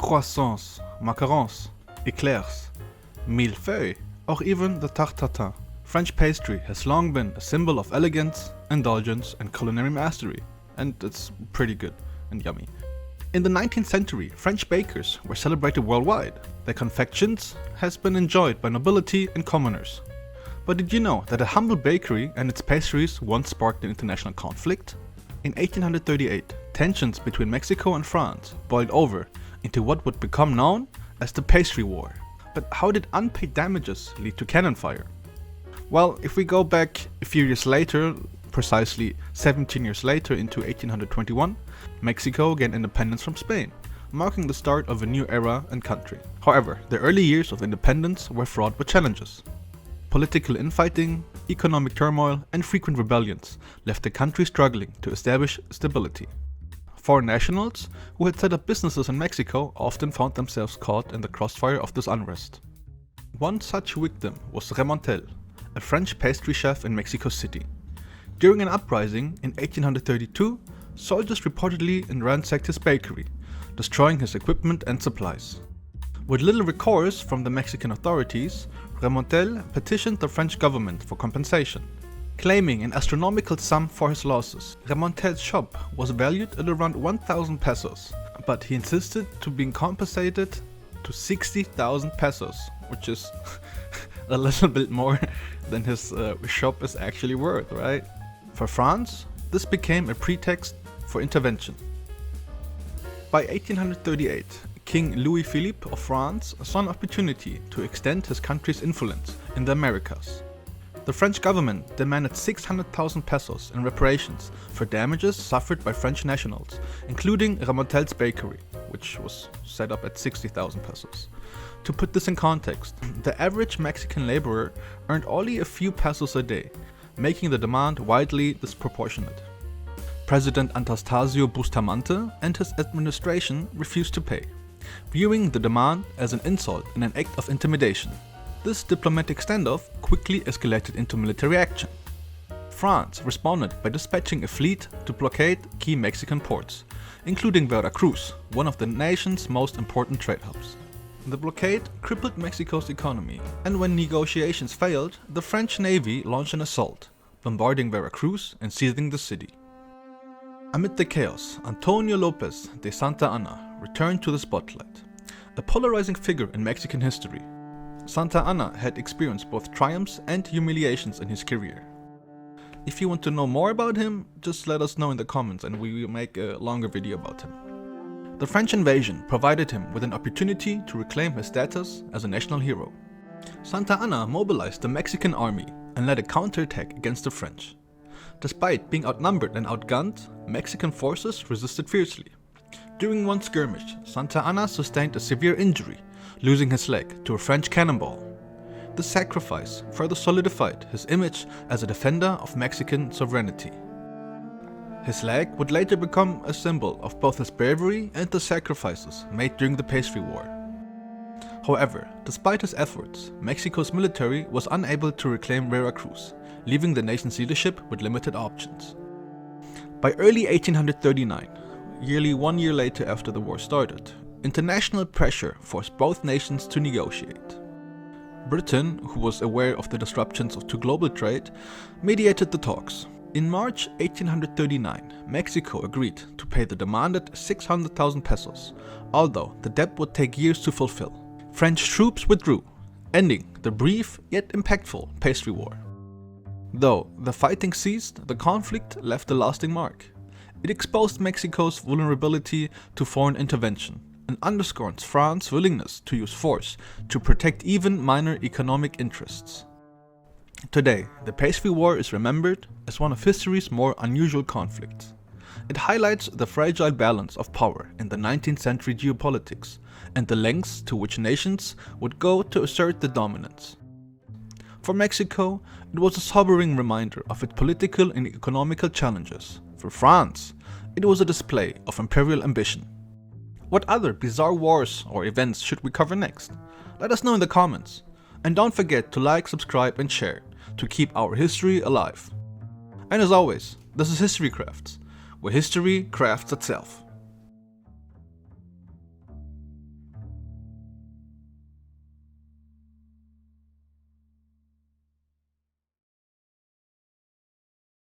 croissants, macarons, eclairs, millefeuilles, or even the tarte tatin. French pastry has long been a symbol of elegance, indulgence, and culinary mastery, and it's pretty good and yummy. In the 19th century, French bakers were celebrated worldwide. Their confections has been enjoyed by nobility and commoners. But did you know that a humble bakery and its pastries once sparked an international conflict? In 1838, tensions between Mexico and France boiled over into what would become known as the Pastry War. But how did unpaid damages lead to cannon fire? Well, if we go back a few years later, precisely 17 years later into 1821, Mexico gained independence from Spain, marking the start of a new era and country. However, the early years of independence were fraught with challenges. Political infighting, economic turmoil, and frequent rebellions left the country struggling to establish stability. Foreign nationals who had set up businesses in Mexico often found themselves caught in the crossfire of this unrest. One such victim was Remontel, a French pastry chef in Mexico City. During an uprising in 1832, soldiers reportedly ransacked his bakery, destroying his equipment and supplies. With little recourse from the Mexican authorities, Remontel petitioned the French government for compensation. Claiming an astronomical sum for his losses, Remontel's shop was valued at around 1,000 pesos, but he insisted to being compensated to 60,000 pesos, which is a little bit more than his shop is actually worth, right? For France, this became a pretext for intervention. By 1838, King Louis-Philippe of France saw an opportunity to extend his country's influence in the Americas. The French government demanded 600,000 pesos in reparations for damages suffered by French nationals, including Remontel's bakery, which was set up at 60,000 pesos. To put this in context, the average Mexican laborer earned only a few pesos a day, making the demand widely disproportionate. President Anastasio Bustamante and his administration refused to pay, viewing the demand as an insult and an act of intimidation. This diplomatic standoff quickly escalated into military action. France responded by dispatching a fleet to blockade key Mexican ports, including Veracruz, one of the nation's most important trade hubs. The blockade crippled Mexico's economy, and when negotiations failed, the French Navy launched an assault, bombarding Veracruz and seizing the city. Amid the chaos, Antonio Lopez de Santa Anna returned to the spotlight. A polarizing figure in Mexican history, Santa Anna had experienced both triumphs and humiliations in his career. If you want to know more about him, just let us know in the comments and we will make a longer video about him. The French invasion provided him with an opportunity to reclaim his status as a national hero. Santa Anna mobilized the Mexican army and led a counterattack against the French. Despite being outnumbered and outgunned, Mexican forces resisted fiercely. During one skirmish, Santa Anna sustained a severe injury, losing his leg to a French cannonball. This sacrifice further solidified his image as a defender of Mexican sovereignty. His leg would later become a symbol of both his bravery and the sacrifices made during the Pastry War. However, despite his efforts, Mexico's military was unable to reclaim Veracruz, leaving the nation's leadership with limited options. By early 1839, nearly 1 year later after the war started, international pressure forced both nations to negotiate. Britain, who was aware of the disruptions to global trade, mediated the talks. In March 1839, Mexico agreed to pay the demanded 600,000 pesos, although the debt would take years to fulfill. French troops withdrew, ending the brief yet impactful Pastry War. Though the fighting ceased, the conflict left a lasting mark. It exposed Mexico's vulnerability to foreign intervention and underscores France's willingness to use force to protect even minor economic interests. Today, the Pastry War is remembered as one of history's more unusual conflicts. It highlights the fragile balance of power in the 19th century geopolitics and the lengths to which nations would go to assert their dominance. For Mexico, it was a sobering reminder of its political and economical challenges. For France, it was a display of imperial ambition. What other bizarre wars or events should we cover next? Let us know in the comments. And don't forget to like, subscribe and share to keep our history alive. And as always, this is HistoryCrafts, where history crafts itself.